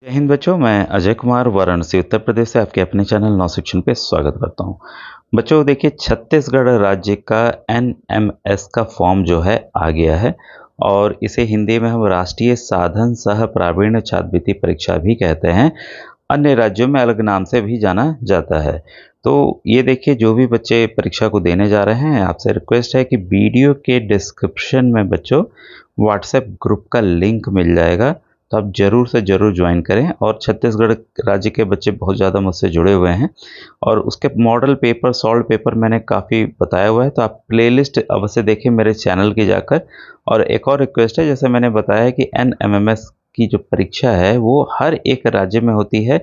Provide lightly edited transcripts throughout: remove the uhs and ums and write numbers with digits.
जय हिंद बच्चों, मैं अजय कुमार वाराणसी उत्तर प्रदेश से आपके अपने चैनल नौ शिक्षण पे स्वागत करता हूँ। बच्चों देखिए, छत्तीसगढ़ राज्य का एनएमएस का फॉर्म जो है आ गया है और इसे हिंदी में हम राष्ट्रीय साधन सह प्रावीण्य छात्रवृत्ति परीक्षा भी कहते हैं। अन्य राज्यों में अलग नाम से भी जाना जाता है। तो ये देखिए, जो भी बच्चे परीक्षा को देने जा रहे हैं, आपसे रिक्वेस्ट है कि वीडियो के डिस्क्रिप्शन में बच्चों व्हाट्सएप ग्रुप का लिंक मिल जाएगा, तो आप ज़रूर से ज़रूर ज्वाइन करें। और छत्तीसगढ़ राज्य के बच्चे बहुत ज़्यादा मुझसे जुड़े हुए हैं और उसके मॉडल पेपर, सॉल्व पेपर मैंने काफ़ी बताया हुआ है, तो आप प्लेलिस्ट अवश्य देखें मेरे चैनल की जाकर। और एक और रिक्वेस्ट है, जैसे मैंने बताया कि एनएमएमएस की जो परीक्षा है वो हर एक राज्य में होती है।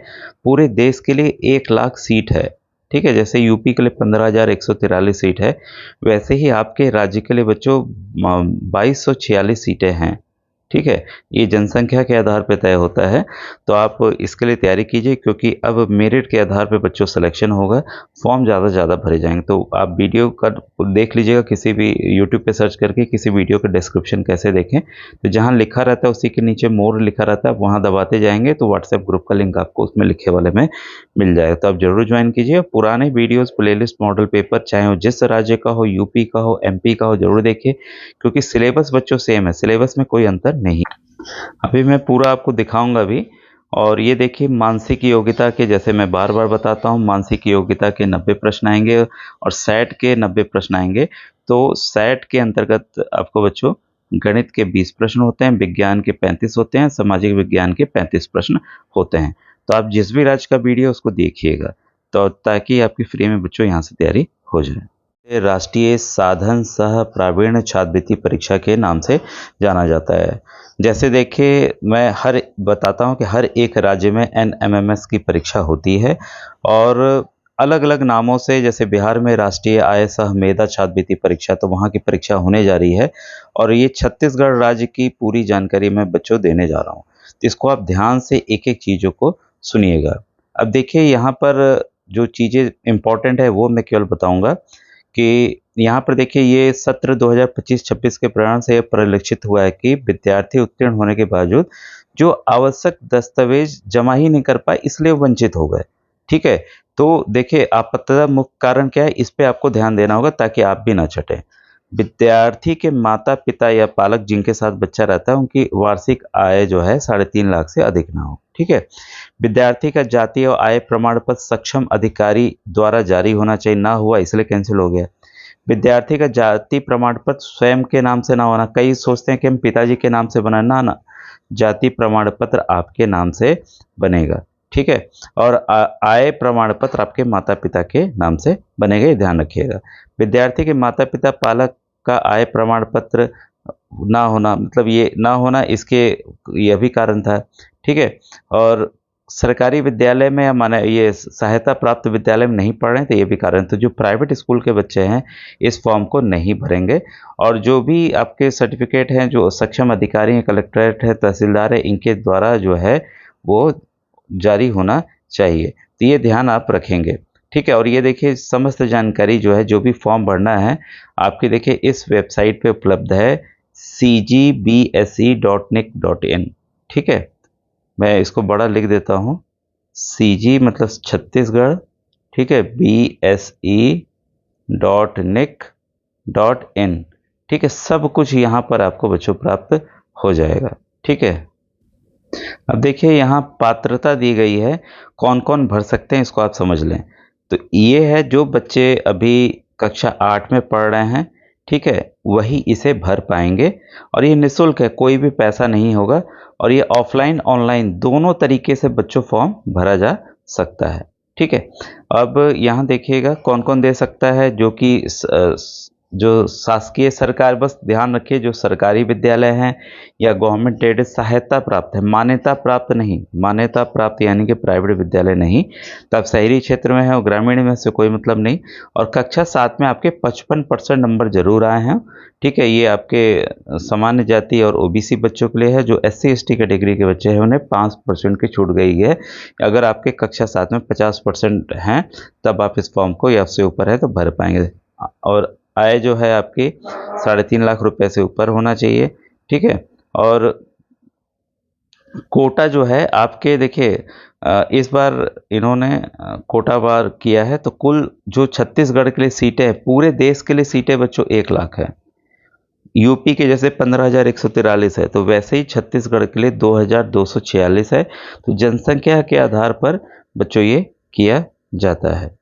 पूरे देश के लिए 1 लाख सीट है, ठीक है। जैसे यूपी के लिए 15,143 सीट है, वैसे ही आपके राज्य के लिए बच्चों 2246 सीटें हैं, ठीक है। ये जनसंख्या के आधार पे तय होता है, तो आप इसके लिए तैयारी कीजिए, क्योंकि अब मेरिट के आधार पे बच्चों सिलेक्शन होगा। फॉर्म ज़्यादा से ज़्यादा भरे जाएंगे, तो आप वीडियो का देख लीजिएगा, किसी भी यूट्यूब पे सर्च करके किसी वीडियो का डिस्क्रिप्शन कैसे देखें, तो जहाँ लिखा रहता है उसी के नीचे मोर लिखा रहता है, वहाँ दबाते जाएंगे तो व्हाट्सएप ग्रुप का लिंक आपको उसमें लिखे वाले में मिल जाएगा। तो आप जरूर ज्वाइन कीजिए। पुराने वीडियोज़, प्लेलिस्ट, मॉडल पेपर, चाहे वो जिस राज्य का हो, यूपी का हो, एमपी का हो, जरूर देखिए, क्योंकि सिलेबस बच्चों सेम है, सिलेबस में कोई अंतर नहीं। अभी मैं पूरा आपको दिखाऊंगा भी। और ये देखिए, मानसिक योग्यता के, जैसे मैं बार बार बताता हूँ, मानसिक योग्यता के 90 प्रश्न आएंगे और सेट के 90 प्रश्न आएंगे। तो सेट के अंतर्गत आपको बच्चों गणित के 20 प्रश्न होते हैं, विज्ञान के 35 होते हैं, सामाजिक विज्ञान के 35 प्रश्न होते हैं। तो आप जिस भी राज्य का वीडियो उसको देखिएगा, तो ताकि आपकी फ्री में बच्चों यहाँ से तैयारी हो जाए। ये राष्ट्रीय साधन सह प्रावीण्य छात्रवृत्ति परीक्षा के नाम से जाना जाता है। जैसे देखिए, मैं बताता हूँ कि हर एक राज्य में एनएमएमएस की परीक्षा होती है और अलग अलग नामों से। जैसे बिहार में राष्ट्रीय आय सह मेधा छात्रवृत्ति परीक्षा, तो वहाँ की परीक्षा होने जा रही है और ये छत्तीसगढ़ राज्य की पूरी जानकारी मैं बच्चों देने जा रहा हूँ, तो इसको आप ध्यान से एक एक चीज़ों को सुनिएगा। अब देखिए, यहाँ पर जो चीज़ें इम्पोर्टेंट है वो मैं केवल बताऊँगा कि यहाँ पर देखिए, ये सत्र 2025-26 के परिणाम से यह परिलक्षित हुआ है कि विद्यार्थी उत्तीर्ण होने के बावजूद जो आवश्यक दस्तावेज जमा ही नहीं कर पाए, इसलिए वंचित हो गए, ठीक है। तो देखिए, आपत्तिजनक मुख्य कारण क्या है, इस पे आपको ध्यान देना होगा ताकि आप भी ना छटें। विद्यार्थी के माता पिता या पालक जिनके साथ बच्चा रहता है, उनकी वार्षिक आय जो है 3.5 लाख से अधिक ना हो, ठीक है। विद्यार्थी का जाति और आय प्रमाण पत्र सक्षम अधिकारी द्वारा जारी होना चाहिए, ना हुआ इसलिए कैंसिल हो गया। विद्यार्थी का जाति प्रमाण पत्र स्वयं के नाम से ना होना, कई सोचते हैं कि हम पिताजी के नाम से बना, ना ना, जाति प्रमाण पत्र आपके नाम से बनेगा, ठीक है। और आय प्रमाण पत्र आपके माता पिता के नाम से बनेगा, ये ध्यान रखिएगा। विद्यार्थी के माता पिता पालक का आय प्रमाण पत्र ना होना, मतलब ये ना होना, इसके यह भी कारण था, ठीक है। और सरकारी विद्यालय में या माने ये सहायता प्राप्त विद्यालय में नहीं पढ़ रहे हैं, तो ये भी कारण। तो जो प्राइवेट स्कूल के बच्चे हैं इस फॉर्म को नहीं भरेंगे। और जो भी आपके सर्टिफिकेट हैं, जो सक्षम अधिकारी हैं, कलेक्ट्रेट है, तहसीलदार है, इनके द्वारा जो है वो जारी होना चाहिए, तो ये ध्यान आप रखेंगे, ठीक है। और ये देखिए, समस्त जानकारी जो है, जो भी फॉर्म भरना है आपकी, देखिए इस वेबसाइट पे उपलब्ध है, cgbse.nic.in, ठीक है। मैं इसको बड़ा लिख देता हूँ, CG मतलब छत्तीसगढ़, ठीक है, BSE.nic.in, ठीक है। सब कुछ यहाँ पर आपको बच्चों प्राप्त हो जाएगा, ठीक है। अब देखिए, यहाँ पात्रता दी गई है, कौन कौन भर सकते हैं इसको आप समझ लें। तो ये है, जो बच्चे अभी कक्षा 8 में पढ़ रहे हैं, ठीक है, वही इसे भर पाएंगे। और ये निःशुल्क है, कोई भी पैसा नहीं होगा, और ये ऑफलाइन ऑनलाइन दोनों तरीके से बच्चों फॉर्म भरा जा सकता है, ठीक है। अब यहाँ देखिएगा कौन कौन दे सकता है, जो कि जो शासकीय सरकार, बस ध्यान रखिए, जो सरकारी विद्यालय हैं या गवर्नमेंट एडेड सहायता प्राप्त है, मान्यता प्राप्त नहीं, मान्यता प्राप्त यानी कि प्राइवेट विद्यालय नहीं, तो आप शहरी क्षेत्र में है और ग्रामीण में से कोई मतलब नहीं। और कक्षा 7 में आपके 55% नंबर जरूर आए हैं, ठीक है। ये आपके सामान्य जाति और ओबीसी बच्चों के लिए है। जो SC ST कैटेगरी के बच्चे हैं उन्हें 5% की छूट गई है। अगर आपके कक्षा 7 में 50% हैं, तब आप इस फॉर्म को, या उससे ऊपर है तो भर पाएंगे। और आय जो है आपकी 3.5 लाख रुपए से ऊपर होना चाहिए, ठीक है। और कोटा जो है आपके देखिए इस बार इन्होंने कोटा बार किया है, तो कुल जो छत्तीसगढ़ के लिए सीटें हैं, पूरे देश के लिए सीटें बच्चों 1 लाख है। यूपी के जैसे 15,143 है, तो वैसे ही छत्तीसगढ़ के लिए 2,246 है। तो जनसंख्या के आधार पर बच्चों ये किया जाता है,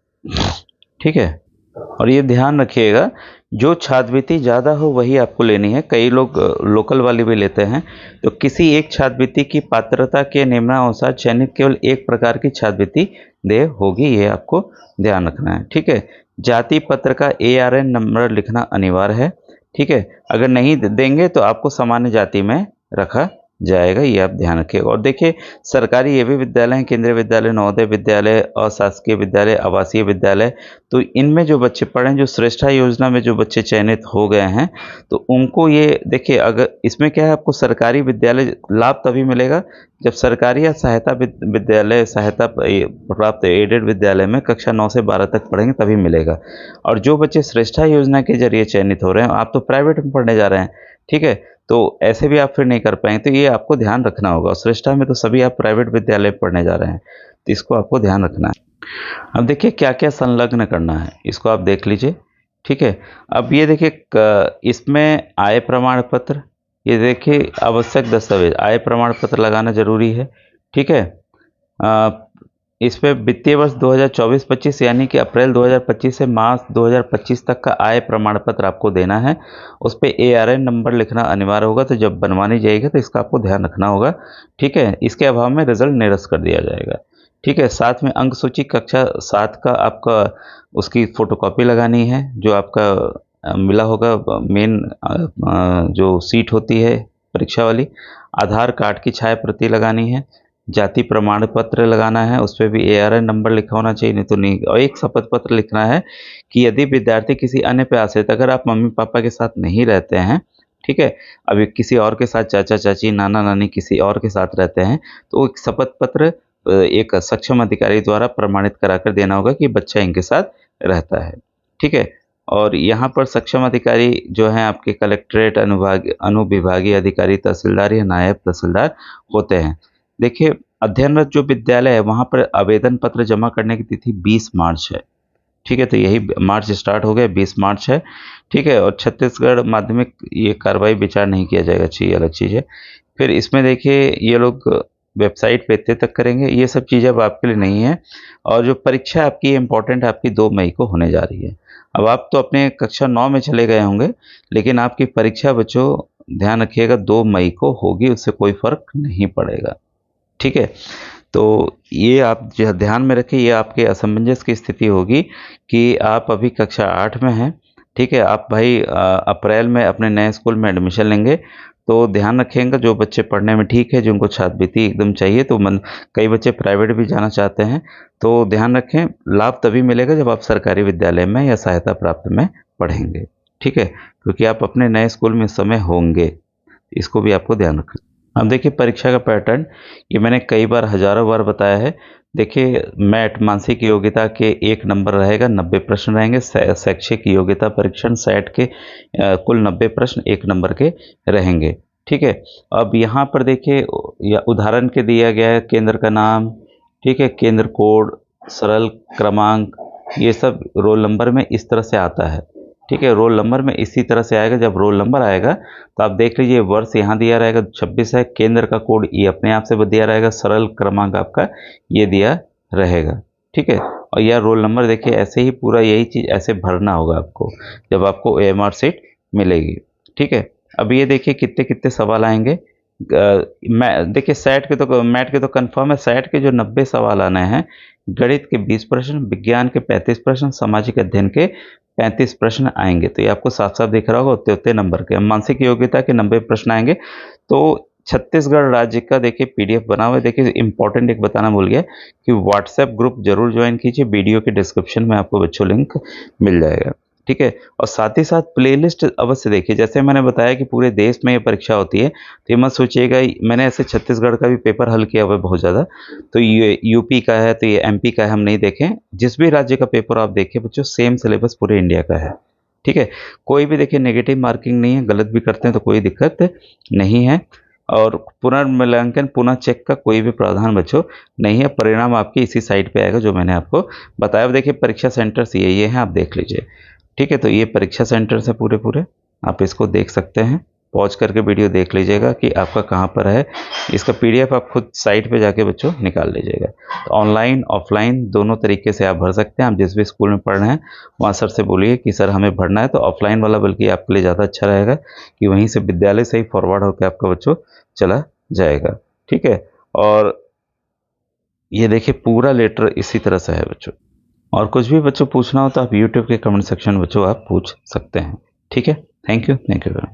ठीक है। और ये ध्यान रखिएगा, जो छात्रवृत्ति ज़्यादा हो वही आपको लेनी है। कई लोग लोकल वाली भी लेते हैं, तो किसी एक छात्रवृत्ति की पात्रता के निम्नानुसार चयनित केवल एक प्रकार की छात्रवृत्ति देय होगी, ये आपको ध्यान रखना है, ठीक है। जाति पत्र का ARN नंबर लिखना अनिवार्य है, ठीक है। अगर नहीं देंगे तो आपको सामान्य जाति में रखा जाएगा, ये आप ध्यान रखिएगा। और देखिए, सरकारी ये भी विद्यालय हैं, केंद्रीय विद्यालय, नवोदय विद्यालय, अशासकीय विद्यालय, आवासीय विद्यालय, तो इनमें जो बच्चे पढ़े हैं, जो श्रेष्ठा योजना में जो बच्चे चयनित हो गए हैं, तो उनको ये देखिए, अगर इसमें क्या है, आपको सरकारी विद्यालय लाभ तभी मिलेगा जब सरकारी या सहायता विद्यालय, सहायता प्राप्त एडेड विद्यालय में कक्षा 9 से 12 तक पढ़ेंगे तभी मिलेगा। और जो बच्चे श्रेष्ठा योजना के जरिए चयनित हो रहे हैं, आप तो प्राइवेट में पढ़ने जा रहे हैं, ठीक है, तो ऐसे भी आप फिर नहीं कर पाएंगे, तो ये आपको ध्यान रखना होगा। श्रेष्ठा में तो सभी आप प्राइवेट विद्यालय पढ़ने जा रहे हैं, तो इसको आपको ध्यान रखना है। अब देखिए क्या क्या संलग्न करना है, इसको आप देख लीजिए, ठीक है। अब ये देखिए, इसमें आय प्रमाण पत्र, ये देखिए आवश्यक दस्तावेज, आय प्रमाण पत्र लगाना जरूरी है, ठीक है। इस पे वित्तीय वर्ष 2024-25 यानी कि अप्रैल 2025 से मार्च 2025 तक का आय प्रमाण पत्र आपको देना है। उस पे ARN नंबर लिखना अनिवार्य होगा, तो जब बनवानी जाएगी तो इसका आपको ध्यान रखना होगा, ठीक है। इसके अभाव में रिजल्ट निरस्त कर दिया जाएगा, ठीक है। साथ में अंक सूची कक्षा 7 का आपका उसकी फोटोकॉपी लगानी है, जो आपका मिला होगा मेन जो सीट होती है परीक्षा वाली। आधार कार्ड की छाया प्रति लगानी है, जाति प्रमाण पत्र लगाना है, उस पर भी ARN नंबर लिखा होना चाहिए, नहीं तो नहीं। और एक शपथ पत्र लिखना है कि यदि विद्यार्थी किसी अन्य पे आश्रित, अगर आप मम्मी पापा के साथ नहीं रहते हैं, ठीक है, अभी किसी और के साथ, चाचा चाची, नाना नानी किसी और के साथ रहते हैं, तो एक शपथ पत्र एक सक्षम अधिकारी द्वारा प्रमाणित कराकर देना होगा कि बच्चा इनके साथ रहता है, ठीक है। और यहाँ पर सक्षम अधिकारी जो हैं आपके कलेक्ट्रेट, अनुविभागीय अधिकारी, तहसीलदार या नायब तहसीलदार होते हैं। देखिए, अध्ययनरत जो विद्यालय है वहाँ पर आवेदन पत्र जमा करने की तिथि 20 मार्च है, ठीक है। तो यही मार्च स्टार्ट हो गया, 20 मार्च है, ठीक है। और छत्तीसगढ़ माध्यमिक ये कार्रवाई विचार नहीं किया जाएगा, चाहिए अलग चीज़ है। फिर इसमें देखिए ये लोग वेबसाइट पे इतने तक करेंगे, ये सब चीज़ें अब आपके लिए नहीं है। और जो परीक्षा आपकी इम्पोर्टेंट आपकी 2 मई को होने जा रही है। अब आप तो अपने कक्षा 9 में चले गए होंगे, लेकिन आपकी परीक्षा बच्चों ध्यान रखिएगा 2 मई को होगी, उससे कोई फर्क नहीं पड़ेगा, ठीक है। तो ये आप जो ध्यान में रखिए, ये आपके असमंजस की स्थिति होगी कि आप अभी कक्षा 8 में हैं, ठीक है। आप भाई अप्रैल में अपने नए स्कूल में एडमिशन लेंगे, तो ध्यान रखेंगे जो बच्चे पढ़ने में ठीक है, जिनको छात्रवृत्ति एकदम चाहिए, तो कई बच्चे प्राइवेट भी जाना चाहते हैं, तो ध्यान रखें लाभ तभी मिलेगा जब आप सरकारी विद्यालय में या सहायता प्राप्त में पढ़ेंगे, ठीक है, क्योंकि आप अपने नए स्कूल में इस समय होंगे, इसको भी आपको ध्यान रखना। अब देखिए परीक्षा का पैटर्न, ये मैंने कई बार, हजारों बार बताया है। देखिए मैट मानसिक योग्यता के 1 नंबर रहेगा, 90 प्रश्न रहेंगे। शैक्षिक योग्यता परीक्षण सेट के कुल 90 प्रश्न 1 नंबर के रहेंगे, ठीक है। अब यहाँ पर देखिए या उदाहरण के दिया गया है केंद्र का नाम, ठीक है, केंद्र कोड, सरल क्रमांक, ये सब रोल नंबर में इस तरह से आता है, ठीक है। रोल नंबर में इसी तरह से आएगा। जब रोल नंबर आएगा तो आप देख लीजिए वर्ष यहाँ दिया रहेगा 26 है, केंद्र का कोड ये अपने आप से दिया रहेगा, सरल क्रमांक आपका ये दिया रहेगा, ठीक है। और यह रोल नंबर देखिए ऐसे ही पूरा यही चीज़ ऐसे भरना होगा आपको जब आपको OMR सीट मिलेगी, ठीक है। अब ये देखिए कितने कितने सवाल आएंगे। मैं देखिए मैट के तो कंफर्म है, सेट के जो 90 सवाल आने हैं, गणित के 20 प्रश्न, विज्ञान के 35 प्रश्न, सामाजिक अध्ययन के 35 प्रश्न आएंगे। तो ये आपको साफ साफ दिख रहा होगा, उतने उतने नंबर के। मानसिक योग्यता के 90 प्रश्न आएंगे। तो छत्तीसगढ़ राज्य का देखिए PDF बना हुआ है। देखिए इंपॉर्टेंट एक बताना भूल गया कि व्हाट्सएप ग्रुप जरूर ज्वाइन कीजिए, वीडियो के डिस्क्रिप्शन में आपको बच्चों लिंक मिल जाएगा, ठीक है। और साथ ही साथ प्लेलिस्ट अवश्य देखिए। जैसे मैंने बताया कि पूरे देश में ये परीक्षा होती है, तो ये मत सोचिएगा मैंने ऐसे छत्तीसगढ़ का भी पेपर हल किया हुआ है बहुत ज़्यादा, तो ये यूपी का है तो ये MP का है, हम नहीं देखें। जिस भी राज्य का पेपर आप देखें बच्चों, सेम सिलेबस पूरे इंडिया का है, ठीक है। कोई भी देखिए नेगेटिव मार्किंग नहीं है, गलत भी करते हैं तो कोई दिक्कत नहीं है। और पुनर्मूल्यांकन पुनः चेक का कोई भी प्रावधान बच्चों नहीं है। परिणाम आपके इसी साइट पे आएगा जो मैंने आपको बताया। अब देखिए परीक्षा सेंटर्स ये हैं, आप देख लीजिए। ठीक है, तो ये परीक्षा सेंटर्स है पूरे पूरे, आप इसको देख सकते हैं। पॉज करके वीडियो देख लीजिएगा कि आपका कहाँ पर है। इसका पीडीएफ आप खुद साइट पे जाके बच्चों निकाल लीजिएगा। तो ऑनलाइन ऑफलाइन दोनों तरीके से आप भर सकते हैं। आप जिस भी स्कूल में पढ़ रहे हैं वहाँ सर से बोलिए कि सर हमें भरना है, तो ऑफलाइन वाला बल्कि आपके लिए ज़्यादा अच्छा रहेगा कि वहीं से विद्यालय से ही फॉरवर्ड होकर आपका बच्चों चला जाएगा। ठीक है, और ये देखिए पूरा लेटर इसी तरह से है बच्चों। और कुछ भी बच्चों पूछना हो तो आप यूट्यूब के कमेंट सेक्शन बच्चों आप पूछ सकते हैं। ठीक है, थैंक यू वेरी मच।